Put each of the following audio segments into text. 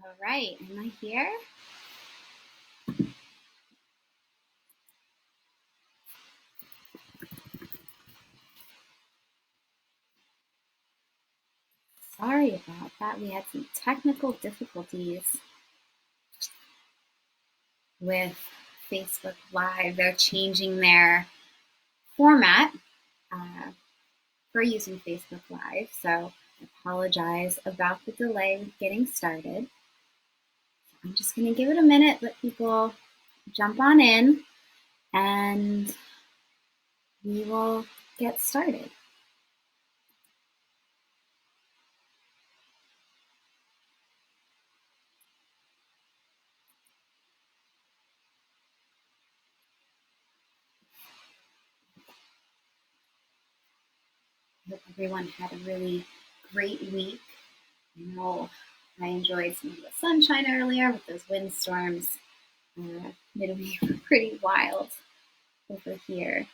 All right, am I here? Sorry about that. We had some technical difficulties with Facebook Live. They're changing their format for using Facebook Live, so I apologize about the delay with getting started. I'm just going to give it a minute, let people jump on in, and we will get started. I hope everyone had a really great week. I know I enjoyed some of the sunshine earlier with those windstorms. Midweek were pretty wild over here.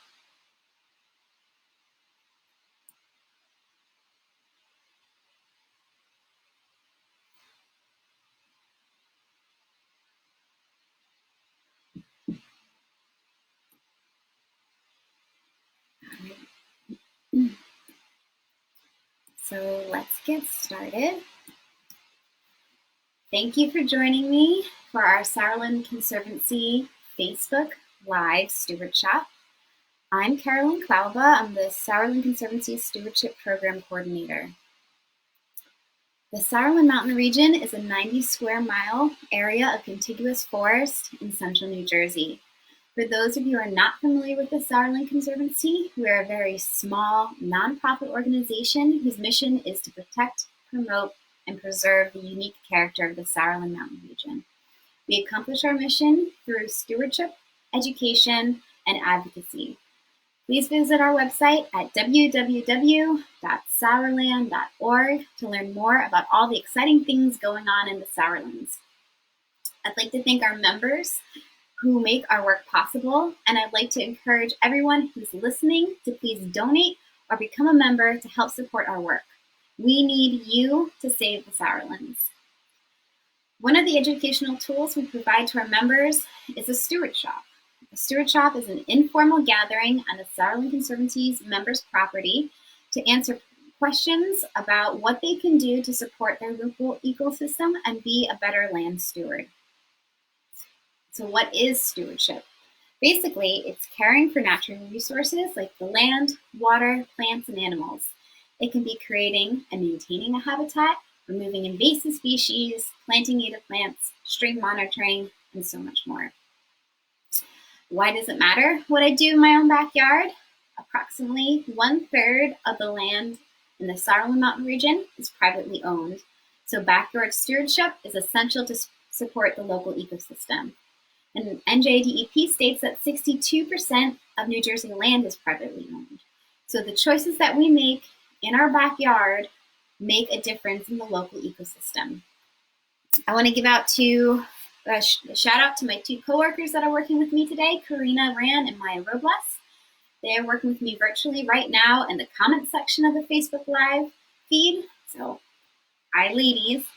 So let's get started. Thank you for joining me for our Sauerland Conservancy Facebook Live Stewardship. I'm Carolyn Klauba. I'm the Sauerland Conservancy Stewardship Program Coordinator. The Sauerland Mountain region is a 90 square mile area of contiguous forest in central New Jersey. For those of you who are not familiar with the Sauerland Conservancy, we are a very small, nonprofit organization whose mission is to protect, promote, and preserve the unique character of the Sauerland Mountain region. We accomplish our mission through stewardship, education, and advocacy. Please visit our website at www.sauerland.org to learn more about all the exciting things going on in the Sauerlands. I'd like to thank our members who make our work possible, and I'd like to encourage everyone who's listening to please donate or become a member to help support our work. We need you to save the Sauerlands. One of the educational tools we provide to our members is a Stewardshop. A Stewardshop is an informal gathering on the Sauerland Conservancy's members' property to answer questions about what they can do to support their local ecosystem and be a better land steward. So what is stewardship? Basically, it's caring for natural resources like the land, water, plants, and animals. It can be creating and maintaining a habitat, removing invasive species, planting native plants, stream monitoring, and so much more. Why does it matter what I do in my own backyard? Approximately 1/3 of the land in the Sauerland Mountain region is privately owned. So backyard stewardship is essential to support the local ecosystem. And NJDEP states that 62% of New Jersey land is privately owned. So the choices that we make in our backyard make a difference in the local ecosystem. I want to give out a shout out to my two coworkers that are working with me today, Karina Rand and Maya Robles. They are working with me virtually right now in the comment section of the Facebook Live feed. So, hi ladies.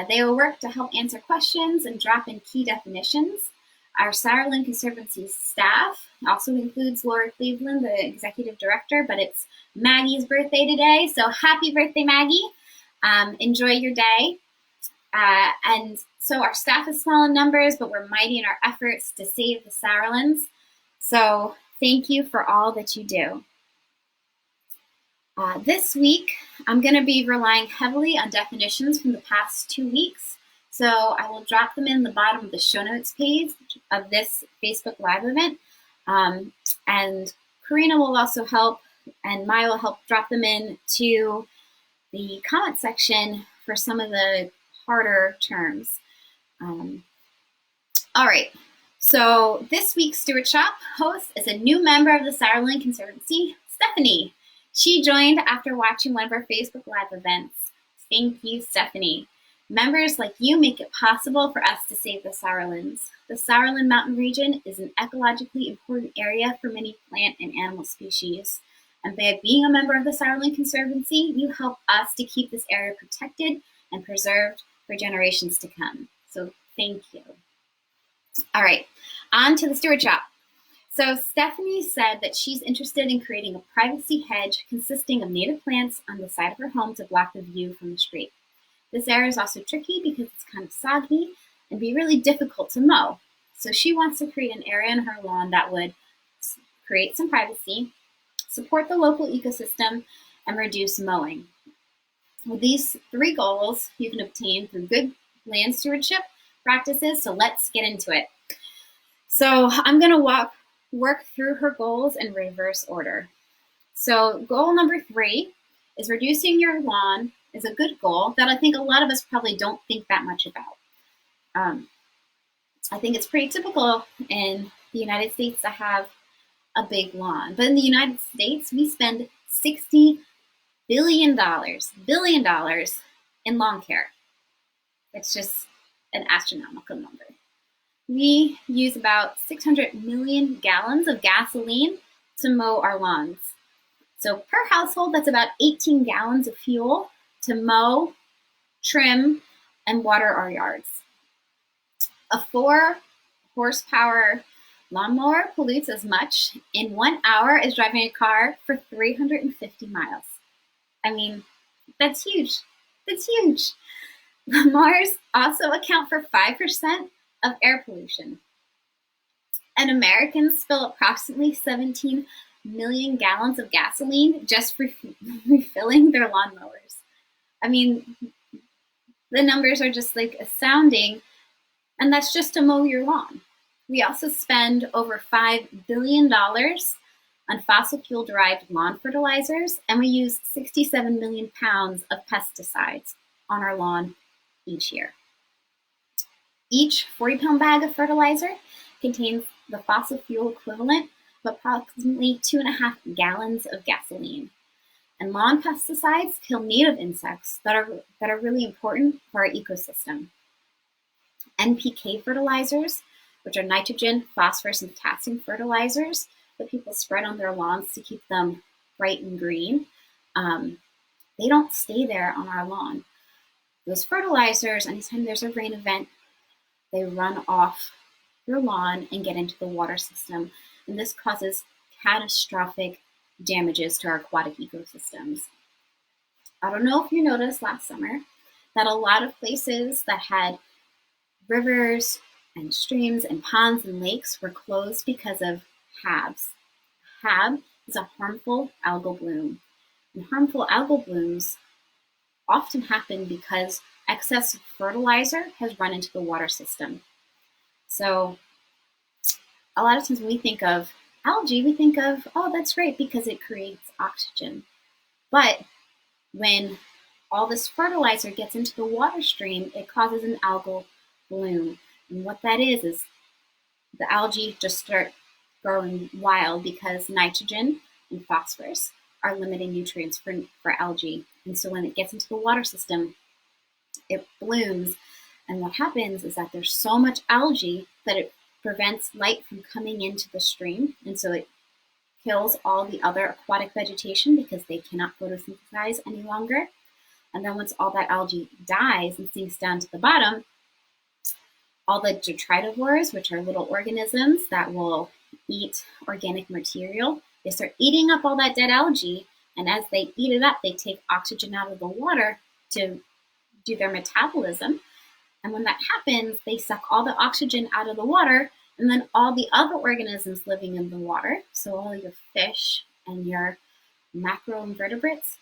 They will work to help answer questions and drop in key definitions. Our Sauerland Conservancy staff also includes Laura Cleveland, the executive director, but it's Maggie's birthday today, so happy birthday, Maggie. Enjoy your day. And so our staff is small in numbers, but we're mighty in our efforts to save the Sauerlands. So thank you for all that you do. This week, I'm going to be relying heavily on definitions from the past 2 weeks. So I will drop them in the bottom of the show notes page of this Facebook Live event. And Karina will also help, and Maya will help drop them in to the comment section for some of the harder terms. All right. So this week's Stewardship host is a new member of the Sauerland Conservancy, Stephanie. She joined after watching one of our Facebook Live events. Thank you, Stephanie. Members like you make it possible for us to save the Sauerlands. The Sauerland Mountain region is an ecologically important area for many plant and animal species. And by being a member of the Sauerland Conservancy, you help us to keep this area protected and preserved for generations to come. So thank you. All right, on to the Stewardshop. So Stephanie said that she's interested in creating a privacy hedge consisting of native plants on the side of her home to block the view from the street. This area is also tricky because it's kind of soggy and be really difficult to mow. So she wants to create an area on her lawn that would create some privacy, support the local ecosystem, and reduce mowing. With these 3 goals, you can obtain through good land stewardship practices. So let's get into it. So I'm going to work through her goals in reverse order. So goal number 3 is reducing your lawn is a good goal that I think a lot of us probably don't think that much about. I think it's pretty typical in the United States to have a big lawn. But in the United States, we spend $60 billion in lawn care. It's just an astronomical number. We use about 600 million gallons of gasoline to mow our lawns. So per household, that's about 18 gallons of fuel to mow, trim, and water our yards. A 4-horsepower lawnmower pollutes as much in 1 hour as driving a car for 350 miles. I mean, that's huge. That's huge. Lawnmowers also account for 5% of air pollution. And Americans spill approximately 17 million gallons of gasoline just refilling their lawnmowers. I mean, the numbers are just like astounding, and that's just to mow your lawn. We also spend over $5 billion on fossil fuel-derived lawn fertilizers, and we use 67 million pounds of pesticides on our lawn each year. Each 40-pound bag of fertilizer contains the fossil fuel equivalent of approximately 2.5 gallons of gasoline. And lawn pesticides kill native insects that are really important for our ecosystem. NPK fertilizers, which are nitrogen, phosphorus, and potassium fertilizers that people spread on their lawns to keep them bright and green, they don't stay there on our lawn. Those fertilizers, anytime there's a rain event, they run off your lawn and get into the water system. And this causes catastrophic damages to our aquatic ecosystems. I don't know if you noticed last summer that a lot of places that had rivers and streams and ponds and lakes were closed because of HABs. HAB is a harmful algal bloom. And harmful algal blooms often happen because excess fertilizer has run into the water system. So a lot of times when we think of algae, we think of, oh, that's great because it creates oxygen. But when all this fertilizer gets into the water stream, it causes an algal bloom. And what that is the algae just start growing wild because nitrogen and phosphorus are limiting nutrients for algae. And so when it gets into the water system, it blooms. And what happens is that there's so much algae that it prevents light from coming into the stream. And so it kills all the other aquatic vegetation because they cannot photosynthesize any longer. And then once all that algae dies and sinks down to the bottom, all the detritivores, which are little organisms that will eat organic material, they start eating up all that dead algae. And as they eat it up, they take oxygen out of the water to do their metabolism. And when that happens, they suck all the oxygen out of the water, and then all the other organisms living in the water, so all your fish and your macroinvertebrates,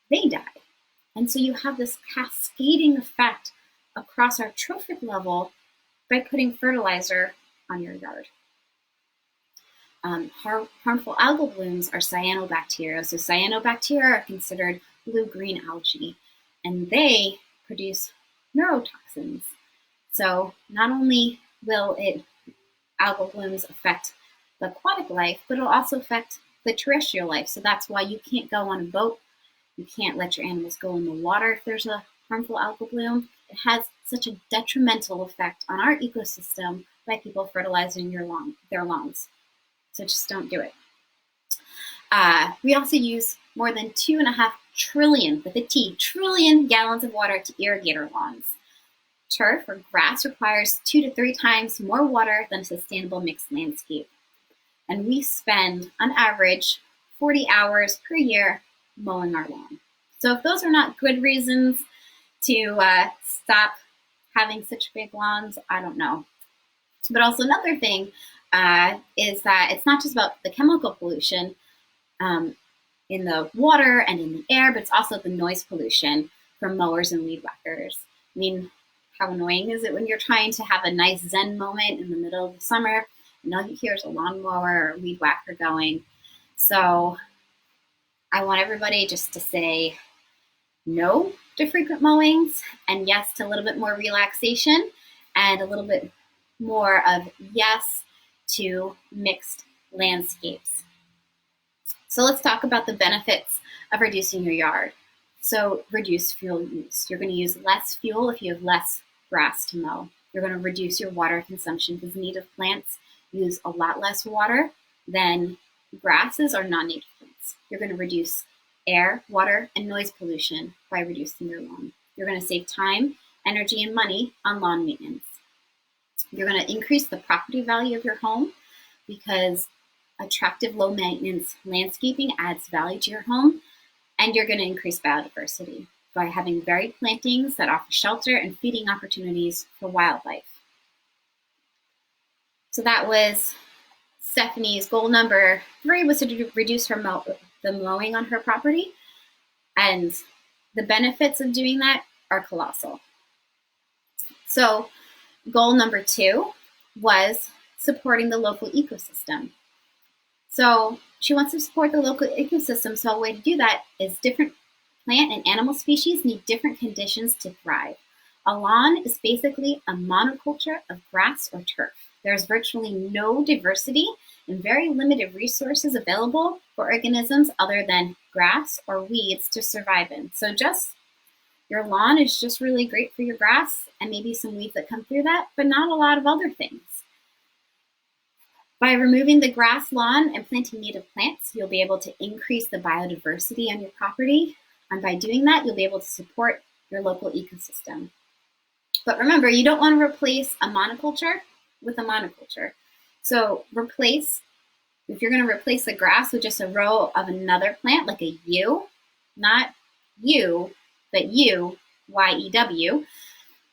they die. And so you have this cascading effect across our trophic level by putting fertilizer on your yard. Harmful algal blooms are cyanobacteria. So cyanobacteria are considered blue-green algae, and they produce neurotoxins. So not only will algal blooms affect the aquatic life, but it'll also affect the terrestrial life. So that's why you can't go on a boat. You can't let your animals go in the water if there's a harmful algal bloom. It has such a detrimental effect on our ecosystem by people fertilizing their lawns. So just don't do it. We also use more than 2.5 trillion, with a T, trillion gallons of water to irrigate our lawns. Turf or grass requires 2 to 3 times more water than a sustainable mixed landscape. And we spend, on average, 40 hours per year mowing our lawn. So if those are not good reasons to stop having such big lawns, I don't know. But also another thing is that it's not just about the chemical pollution in the water and in the air, but it's also the noise pollution from mowers and weed whackers. I mean, how annoying is it when you're trying to have a nice zen moment in the middle of the summer and all you hear is a lawnmower or a weed whacker going? So I want everybody just to say no to frequent mowings and yes to a little bit more relaxation and a little bit more of yes to mixed landscapes. So let's talk about the benefits of reducing your yard. So reduce fuel use. You're going to use less fuel if you have less grass to mow. You're going to reduce your water consumption because native plants use a lot less water than grasses or non-native plants. You're going to reduce air, water, and noise pollution by reducing your lawn. You're going to save time, energy, and money on lawn maintenance. You're going to increase the property value of your home because attractive low-maintenance landscaping adds value to your home, and you're going to increase biodiversity by having varied plantings that offer shelter and feeding opportunities for wildlife. So that was Stephanie's goal number 3, was to reduce the mowing on her property, and the benefits of doing that are colossal. So goal number 2 was supporting the local ecosystem. So she wants to support the local ecosystem, so a way to do that is different plant and animal species need different conditions to thrive. A lawn is basically a monoculture of grass or turf. There's virtually no diversity and very limited resources available for organisms other than grass or weeds to survive in. So just your lawn is just really great for your grass and maybe some weeds that come through that, but not a lot of other things. By removing the grass lawn and planting native plants, you'll be able to increase the biodiversity on your property. And by doing that, you'll be able to support your local ecosystem. But remember, you don't want to replace a monoculture with a monoculture. So if you're going to replace the grass with just a row of another plant, like a yew, not you, but yew, Y-E-W.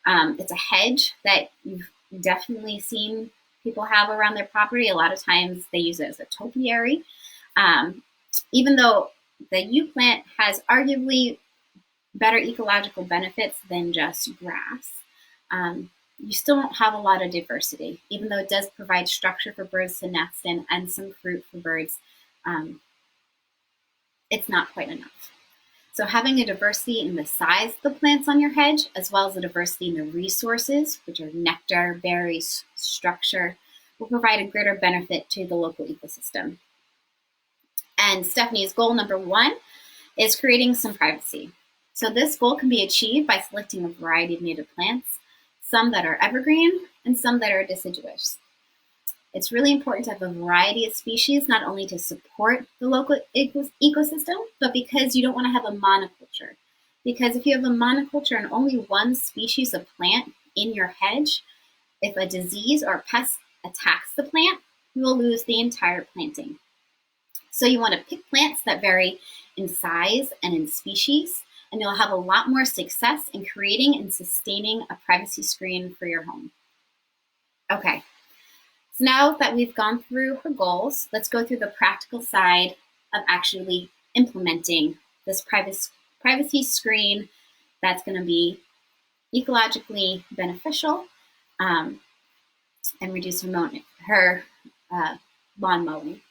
It's a hedge that you've definitely seen people have around their property. A lot of times they use it as a topiary. Even though the yew plant has arguably better ecological benefits than just grass, you still don't have a lot of diversity, even though it does provide structure for birds to nest in and some fruit for birds. It's not quite enough. So having a diversity in the size of the plants on your hedge, as well as a diversity in the resources, which are nectar, berries, structure, will provide a greater benefit to the local ecosystem. And Stephanie's goal number 1 is creating some privacy. So this goal can be achieved by selecting a variety of native plants, some that are evergreen and some that are deciduous. It's really important to have a variety of species, not only to support the local ecosystem, but because you don't want to have a monoculture. Because if you have a monoculture and only one species of plant in your hedge, if a disease or a pest attacks the plant, you will lose the entire planting. So you want to pick plants that vary in size and in species, and you'll have a lot more success in creating and sustaining a privacy screen for your home. Okay. So now that we've gone through her goals, let's go through the practical side of actually implementing this privacy screen that's going to be ecologically beneficial and reduce her lawn mowing.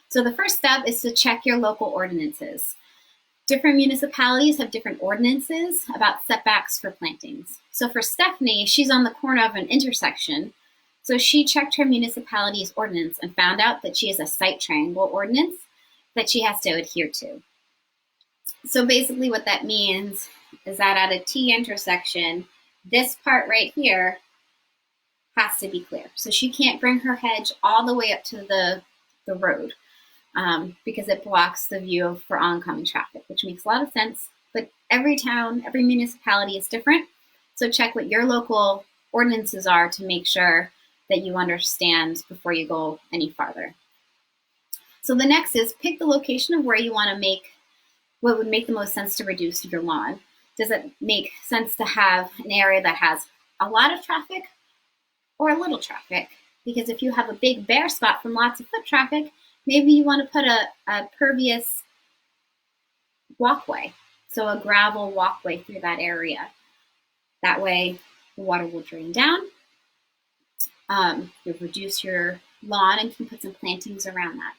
So the first step is to check your local ordinances. Different municipalities have different ordinances about setbacks for plantings. So for Stephanie, she's on the corner of an intersection. So she checked her municipality's ordinance and found out that she has a site triangle ordinance that she has to adhere to. So basically what that means is that at a T intersection, this part right here has to be clear. So she can't bring her hedge all the way up to the road because it blocks the view for oncoming traffic, which makes a lot of sense. But every town, every municipality is different. So check what your local ordinances are to make sure that you understand before you go any farther. So the next is pick the location of where you want to make what would make the most sense to reduce your lawn. Does it make sense to have an area that has a lot of traffic or a little traffic? Because if you have a big bare spot from lots of foot traffic, maybe you want to put a pervious walkway, so a gravel walkway through that area. That way the water will drain down. You'll reduce your lawn and can put some plantings around that.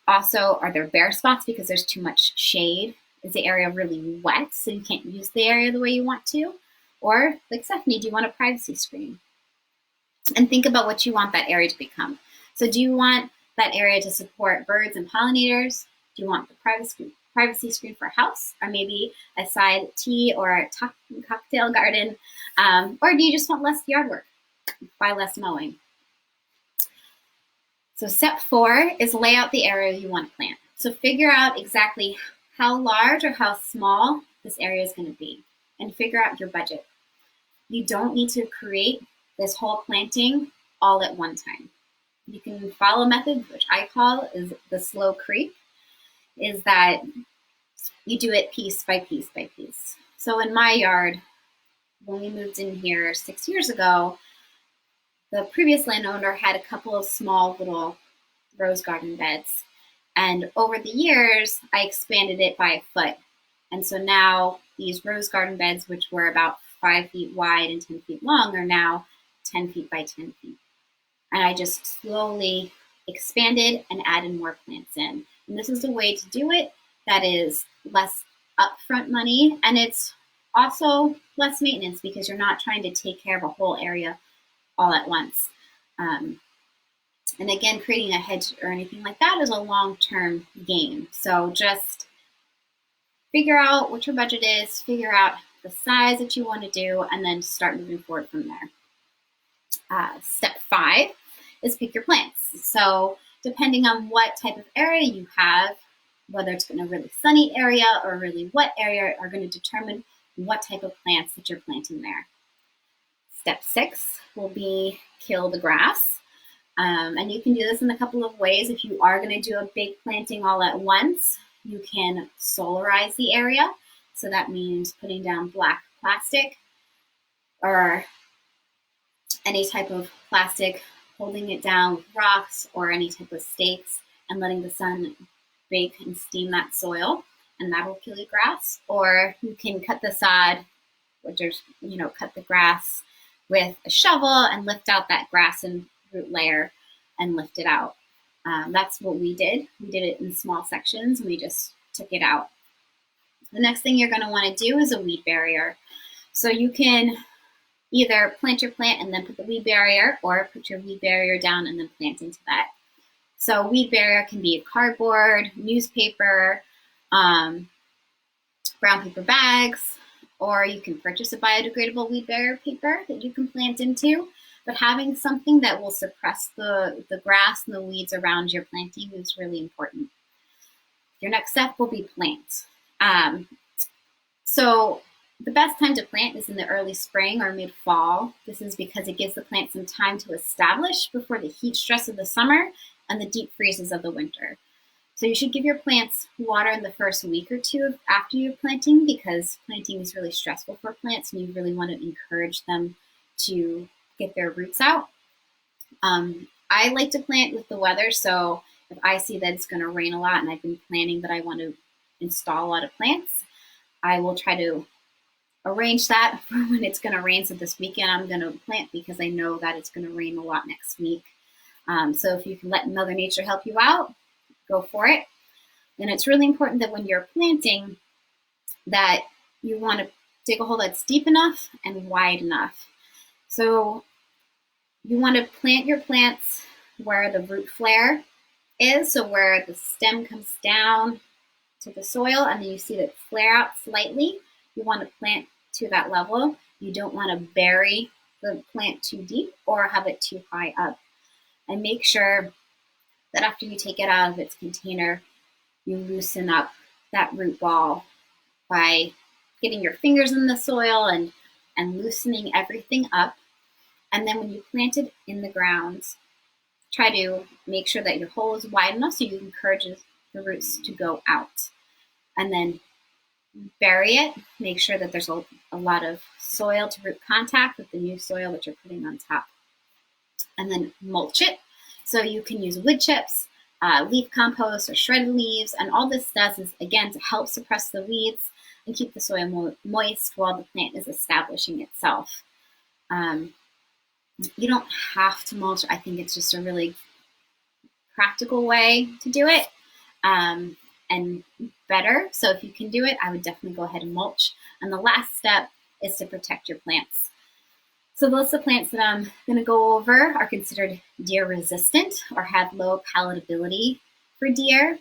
Also, are there bare spots because there's too much shade? Is the area really wet so you can't use the area the way you want to? Or, like Stephanie, do you want a privacy screen? And think about what you want that area to become. So do you want that area to support birds and pollinators? Do you want the privacy screen for a house, or maybe a side tea or a cocktail garden? Or do you just want less yard work by less mowing? So step 4 is lay out the area you want to plant. So figure out exactly how large or how small this area is going to be, and figure out your budget. You don't need to create this whole planting all at one time. You can follow a method, which I call is the slow creep, is that you do it piece by piece by piece. So in my yard, when we moved in here 6 years ago, the previous landowner had a couple of small little rose garden beds. And over the years, I expanded it by a foot. And so now these rose garden beds, which were about 5 feet wide and 10 feet long, are now 10 feet by 10 feet. And I just slowly expanded and added more plants in. And this is the way to do it that is less upfront money, and it's also less maintenance because you're not trying to take care of a whole area all at once. And again, creating a hedge or anything like that is a long-term game. So just figure out what your budget is, figure out the size that you want to do, and then start moving forward from there. Step 5 is pick your plants. So depending on what type of area you have, whether it's in a really sunny area or a really wet area, are going to determine what type of plants that you're planting there. Step 6 will be kill the grass. And you can do this in a couple of ways. If you are going to do a big planting all at once, you can solarize the area. So that means putting down black plastic or any type of plastic, holding it down with rocks or any type of stakes and letting the sun bake and steam that soil, and that will kill your grass. Or you can cut the sod, which is, cut the grass with a shovel and lift out that grass and root layer and lift it out. That's what we did. We did it in small sections. We just took it out. The next thing you're going to want to do is a weed barrier. So you can either plant your plant and then put the weed barrier, or put your weed barrier down and then plant into that. So weed barrier can be cardboard, newspaper, brown paper bags, or you can purchase a biodegradable weed barrier paper that you can plant into. But having something that will suppress the grass and the weeds around your planting is really important. Your next step will be plant. So the best time to plant is in the early spring or mid-fall. This is because it gives the plant some time to establish before the heat stress of the summer and the deep freezes of the winter. So you should give your plants water in the first week or two after you're planting, because planting is really stressful for plants and you really want to encourage them to get their roots out. I like to plant with the weather, so if I see that it's going to rain a lot and I've been planning that I want to install a lot of plants, I will try to arrange that for when it's going to rain. So this weekend I'm going to plant because I know that it's going to rain a lot next week. So if you can let Mother Nature help you out, go for it. And it's really important that when you're planting that you want to dig a hole that's deep enough and wide enough. So you want to plant your plants where the root flare is, so where the stem comes down to the soil and then you see it flare out slightly. You want to plant to that level. You don't want to bury the plant too deep or have it too high up. And make sure that after you take it out of its container, you loosen up that root ball by getting your fingers in the soil and and loosening everything up. And then when you plant it in the ground, try to make sure that your hole is wide enough so you encourage the roots to go out. And then bury it. Make sure that there's a lot of soil to root contact with the new soil that you're putting on top. And then mulch it. So you can use wood chips, leaf compost, or shredded leaves. And all this does is, again, to help suppress the weeds and keep the soil moist while the plant is establishing itself. You don't have to mulch. I think it's just a really practical way to do it, and better. So if you can do it, I would definitely go ahead and mulch. And the last step is to protect your plants. So most of the plants that I'm going to go over are considered deer resistant or have low palatability for deer,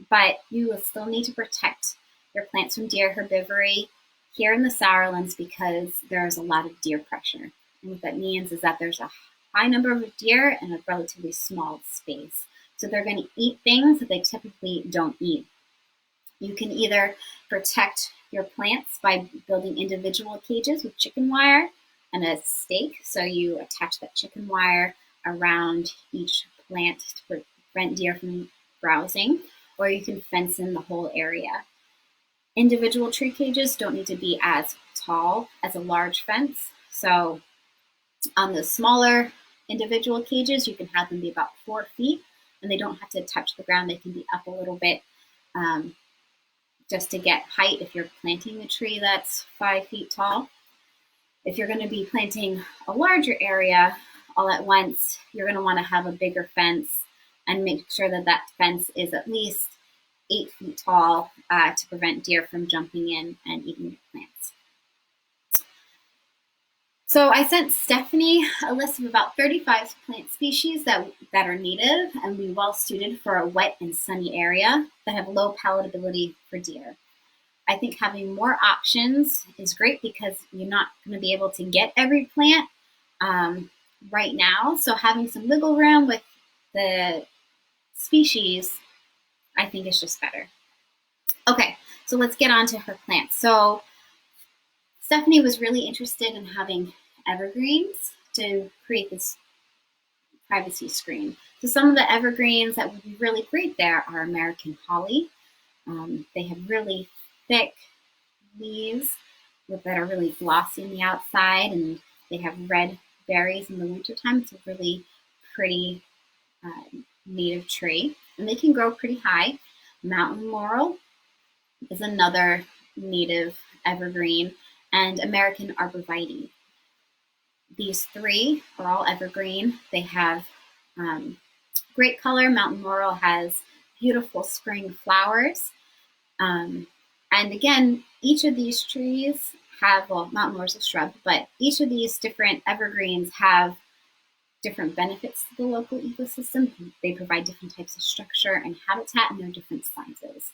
but you will still need to protect your plants from deer herbivory here in the Sourlands because there's a lot of deer pressure. And what that means is that there's a high number of deer in a relatively small space. So they're going to eat things that they typically don't eat. You can either protect your plants by building individual cages with chicken wire and a stake. So you attach that chicken wire around each plant to prevent deer from browsing, or you can fence in the whole area. Individual tree cages don't need to be as tall as a large fence. So on the smaller individual cages, you can have them be about 4 feet, and they don't have to touch the ground. They can be up a little bit just to get height if you're planting a tree that's 5 feet tall. If you're going to be planting a larger area all at once, you're going to want to have a bigger fence and make sure that that fence is at least 8 feet tall to prevent deer from jumping in and eating your plants. So I sent Stephanie a list of about 35 plant species that are native and be well suited for a wet and sunny area that have low palatability for deer. I think having more options is great because you're not going to be able to get every plant right now. So having some wiggle room with the species, I think is just better. Okay, so let's get on to her plants. So Stephanie was really interested in having evergreens to create this privacy screen. So some of the evergreens that would be really great there are American holly. They have really thick leaves that are really glossy on the outside, and they have red berries in the wintertime. It's a really pretty native tree, and they can grow pretty high. Mountain laurel is another native evergreen, and American arborvitae. These three are all evergreen. They have great color. Mountain laurel has beautiful spring flowers. And again, each of these trees have, well, mountain laurel is a shrub, but each of these different evergreens have different benefits to the local ecosystem. They provide different types of structure and habitat, and they're different sizes.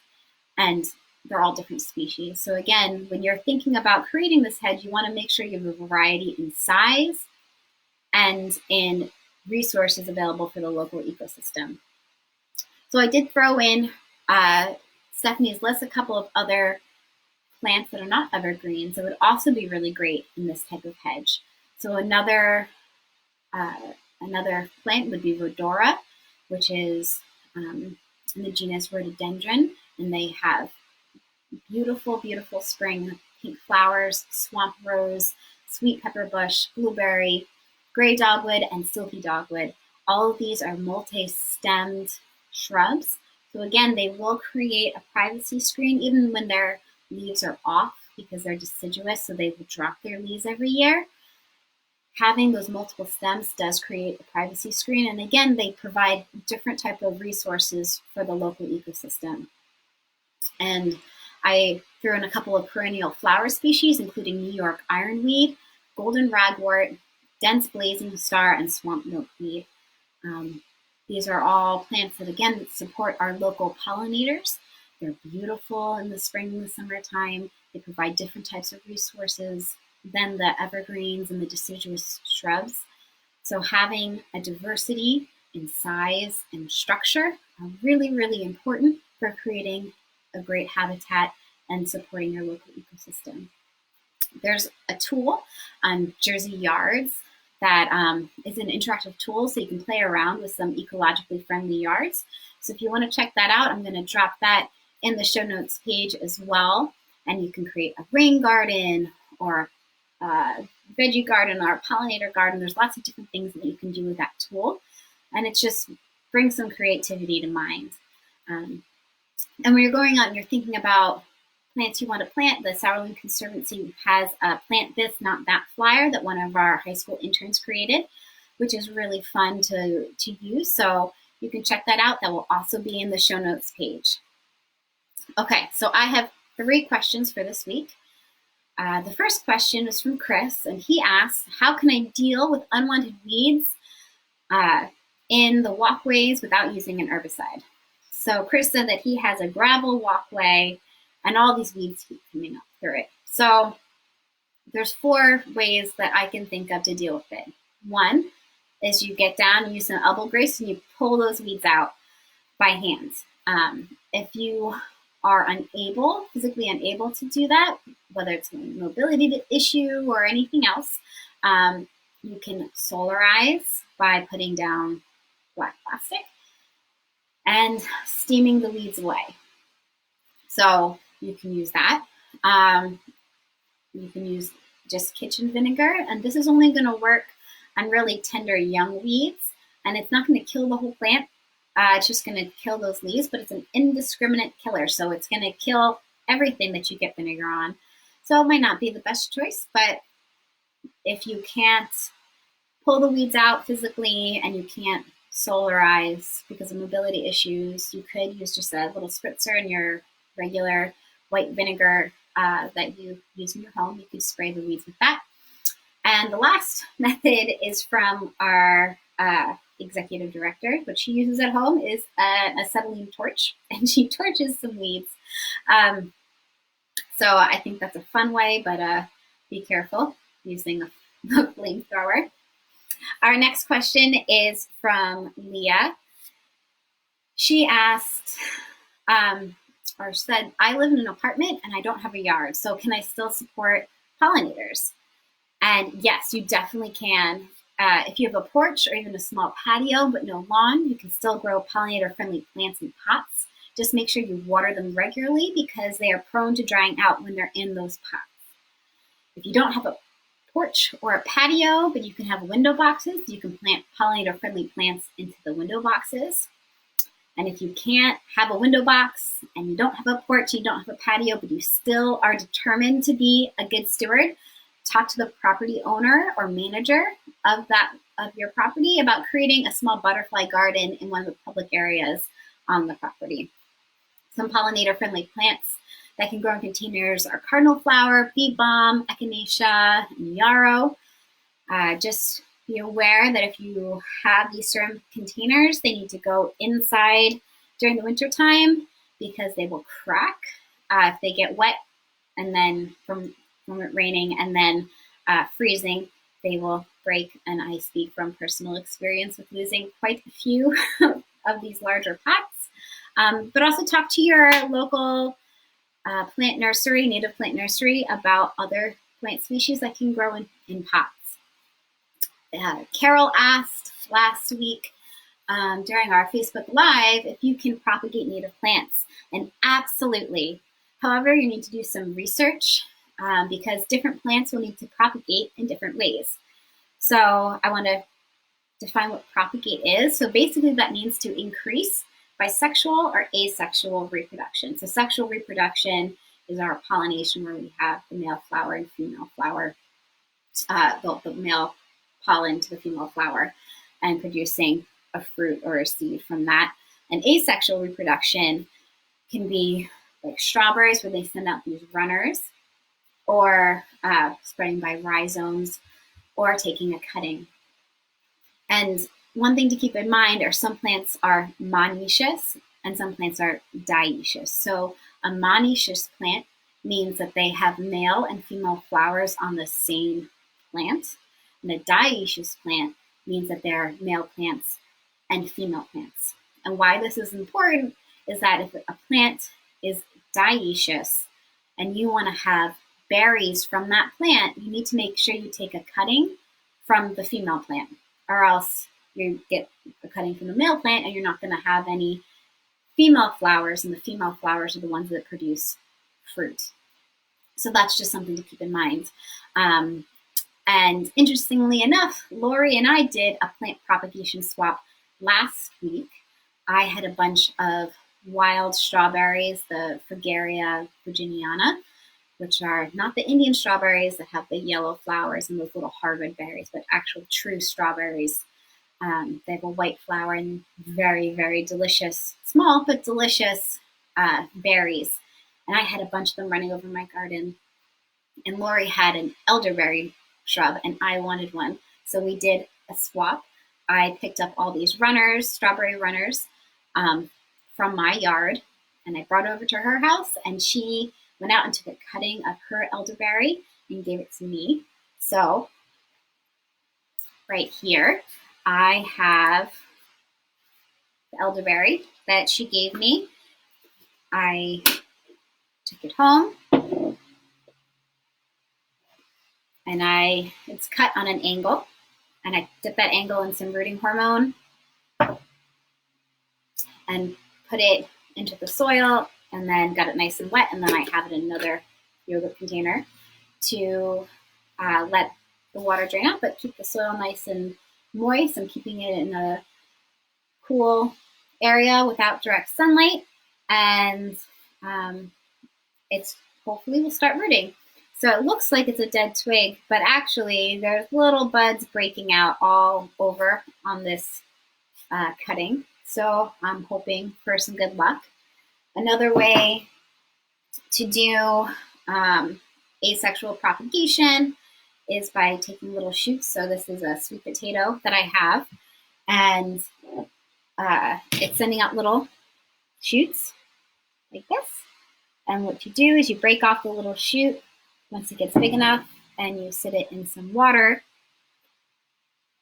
And they're all different species. So again, when you're thinking about creating this hedge, you want to make sure you have a variety in size and in resources available for the local ecosystem. So I did throw in Stephanie's list a couple of other plants that are not evergreens that would also be really great in this type of hedge. So another plant would be Rhodora, which is in the genus Rhododendron, and they have beautiful, beautiful spring pink flowers, swamp rose, sweet pepper bush, blueberry, gray dogwood, and silky dogwood. All of these are multi-stemmed shrubs. So again, they will create a privacy screen even when their leaves are off because they're deciduous, so they will drop their leaves every year. Having those multiple stems does create a privacy screen, and again, they provide different type of resources for the local ecosystem. And I threw in a couple of perennial flower species, including New York ironweed, golden ragwort, dense blazing star, and swamp milkweed. These are all plants that, again, support our local pollinators. They're beautiful in the spring and the summertime. They provide different types of resources than the evergreens and the deciduous shrubs. So having a diversity in size and structure are really, really important for creating a great habitat and supporting your local ecosystem. There's a tool on Jersey Yards that is an interactive tool so you can play around with some ecologically friendly yards. So if you want to check that out, I'm going to drop that in the show notes page as well. And you can create a rain garden or a veggie garden or a pollinator garden. There's lots of different things that you can do with that tool. And it just brings some creativity to mind. And when you're going out and you're thinking about plants you want to plant, the Sourland Conservancy has a Plant This, Not That flyer that one of our high school interns created, which is really fun to use. So you can check that out. That will also be in the show notes page. Okay, so I have 3 questions for this week. The first question is from Chris, and he asks, how can I deal with unwanted weeds in the walkways without using an herbicide? So Chris said that he has a gravel walkway and all these weeds keep coming up through it. So there's 4 ways that I can think of to deal with it. One is you get down and use some elbow grease and you pull those weeds out by hand. If you are physically unable to do that, whether it's a mobility issue or anything else, you can solarize by putting down black plastic and steaming the weeds away. So you can use that. You can use just kitchen vinegar, and this is only going to work on really tender young weeds, and it's not going to kill the whole plant. It's just going to kill those leaves, but it's an indiscriminate killer, so it's going to kill everything that you get vinegar on. So it might not be the best choice, but if you can't pull the weeds out physically and you can't solarize because of mobility issues, you could use just a little spritzer in your regular white vinegar that you use in your home. You could spray the weeds with that. And the last method is from our executive director. What she uses at home is an acetylene torch, and she torches some weeds. So I think that's a fun way, but be careful using a flamethrower. Our next question is from Leah. She asked, or said, I live in an apartment and I don't have a yard, so can I still support pollinators? And yes, you definitely can. If you have a porch or even a small patio but no lawn, you can still grow pollinator-friendly plants in pots. Just make sure you water them regularly because they are prone to drying out when they're in those pots. If you don't have a porch or a patio, but you can have window boxes, you can plant pollinator-friendly plants into the window boxes. And if you can't have a window box and you don't have a porch, you don't have a patio, but you still are determined to be a good steward, talk to the property owner or manager of your property about creating a small butterfly garden in one of the public areas on the property. Some pollinator-friendly plants that can grow in containers are cardinal flower, bee balm, echinacea, and yarrow. Just be aware that if you have these certain containers, they need to go inside during the winter time because they will crack if they get wet, and then from it raining and then freezing, they will break. And I speak from personal experience with losing quite a few of these larger pots. But also talk to your local plant nursery, native plant nursery, about other plant species that can grow in pots. Carol asked last week during our Facebook Live if you can propagate native plants. And absolutely. However, you need to do some research because different plants will need to propagate in different ways. So I want to define what propagate is. So basically that means to increase bisexual or asexual reproduction. So sexual reproduction is our pollination where we have the male flower and female flower, the male pollen to the female flower and producing a fruit or a seed from that. And asexual reproduction can be like strawberries where they send out these runners, or spreading by rhizomes, or taking a cutting. And one thing to keep in mind are some plants are monoecious and some plants are dioecious. So a monoecious plant means that they have male and female flowers on the same plant. And a dioecious plant means that they're male plants and female plants. And why this is important is that if a plant is dioecious and you want to have berries from that plant, you need to make sure you take a cutting from the female plant, or else you get a cutting from the male plant and you're not going to have any female flowers, and the female flowers are the ones that produce fruit. So that's just something to keep in mind. And interestingly enough, Lori and I did a plant propagation swap last week. I had a bunch of wild strawberries, the Fragaria virginiana, which are not the Indian strawberries that have the yellow flowers and those little hard red berries, but actual true strawberries. They have a white flower and very, very delicious, small but delicious berries. And I had a bunch of them running over my garden. And Lori had an elderberry shrub, and I wanted one. So we did a swap. I picked up all these runners, strawberry runners, from my yard, and I brought it over to her house, and she went out and took a cutting of her elderberry and gave it to me. So right here, I have the elderberry that she gave me. I took it home, and it's cut on an angle, and I dipped that angle in some rooting hormone and put it into the soil, and then got it nice and wet, and then I have it in another yogurt container to let the water drain out, but keep the soil nice and moist. I'm keeping it in a cool area without direct sunlight, and it's hopefully will start rooting. So it looks like it's a dead twig, but actually there's little buds breaking out all over on this cutting. So I'm hoping for some good luck. Another way to do asexual propagation is by taking little shoots. So this is a sweet potato that I have, and it's sending out little shoots like this. And what you do is you break off the little shoot once it gets big enough, and you sit it in some water.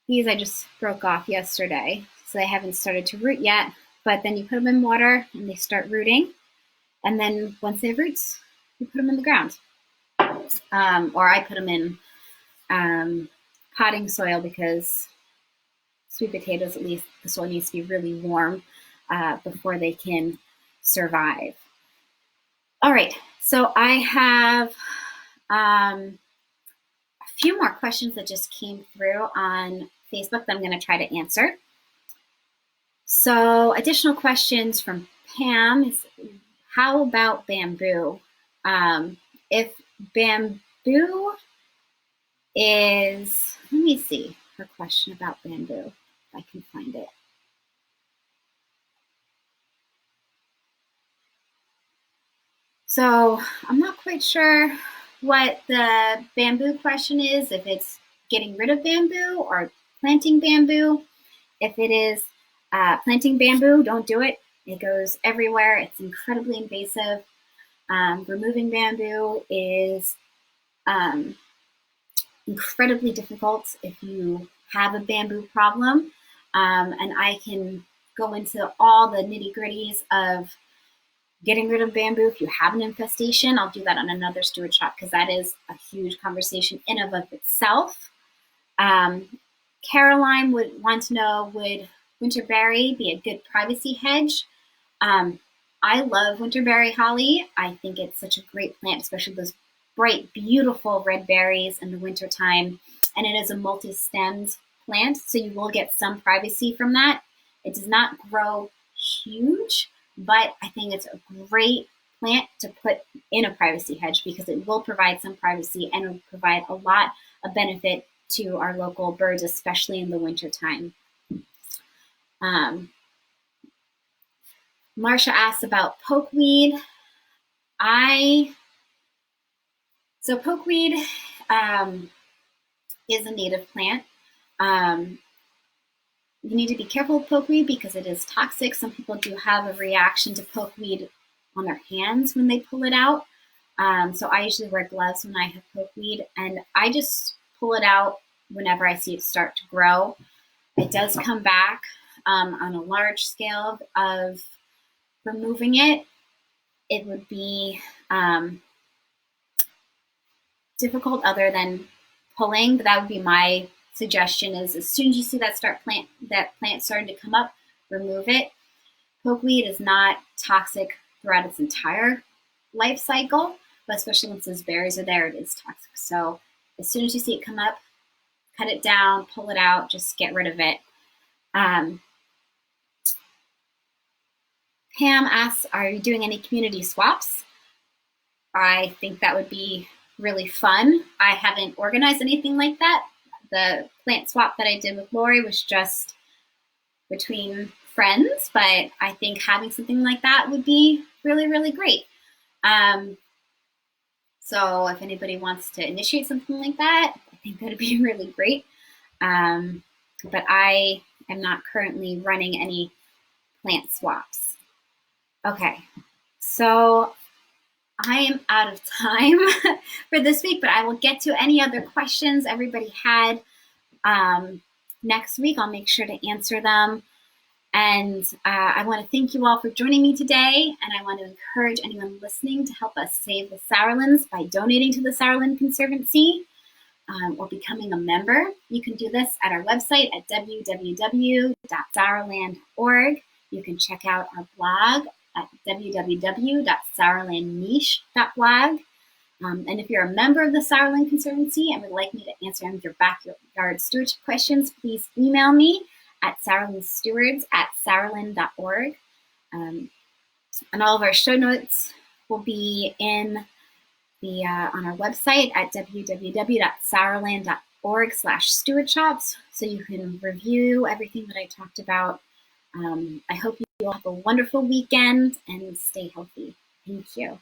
These I just broke off yesterday, so they haven't started to root yet, but then you put them in water and they start rooting. And then once they have roots, you put them in the ground. Or I put them in potting soil, because sweet potatoes, at least the soil needs to be really warm before they can survive. All right, so I have a few more questions that just came through on Facebook that I'm going to try to answer. So additional questions from Pam is, how about bamboo? If bamboo is, let me see her question about bamboo, if I can find it. So I'm not quite sure what the bamboo question is, if it's getting rid of bamboo or planting bamboo. If it is planting bamboo, don't do it. It goes everywhere. It's incredibly invasive. Removing bamboo is incredibly difficult if you have a bamboo problem. And I can go into all the nitty-gritties of getting rid of bamboo if you have an infestation. I'll do that on another stewardship, because that is a huge conversation in and of itself. Caroline would want to know, would winterberry be a good privacy hedge? I love winterberry holly. I think it's such a great plant, especially those bright, beautiful red berries in the wintertime. And it is a multi-stemmed plant, so you will get some privacy from that. It does not grow huge, but I think it's a great plant to put in a privacy hedge, because it will provide some privacy and will provide a lot of benefit to our local birds, especially in the wintertime. Marcia asked about pokeweed. So pokeweed is a native plant. You need to be careful with pokeweed because it is toxic. Some people do have a reaction to pokeweed on their hands when they pull it out. So I usually wear gloves when I have pokeweed, and I just pull it out whenever I see it start to grow. It does come back on a large scale of removing it. It would be difficult other than pulling, but that would be my suggestion is as soon as you see that plant starting to come up, remove it. Pokeweed is not toxic throughout its entire life cycle, but especially once those berries are there, it is toxic. So as soon as you see it come up, cut it down, pull it out, just get rid of it. Pam asks, are you doing any community swaps? I think that would be really fun. I haven't organized anything like that. The plant swap that I did with Lori was just between friends, but I think having something like that would be really, really great. So if anybody wants to initiate something like that, I think that'd be really great. But I am not currently running any plant swaps. Okay, so I am out of time for this week, but I will get to any other questions everybody had next week. I'll make sure to answer them. And I want to thank you all for joining me today. And I want to encourage anyone listening to help us save the sourlands by donating to the Sourland Conservancy or becoming a member. You can do this at our website at www.sourland.org. You can check out our blog at www.sourlandniche.blog. And if you're a member of the Sourland Conservancy and would like me to answer any of your backyard stewardship questions, please email me at sourlandstewards@sourland.org. And all of our show notes will be in the on our website at www.sourland.org/stewardshops, so you can review everything that I talked about. I hope you all have a wonderful weekend and stay healthy. Thank you.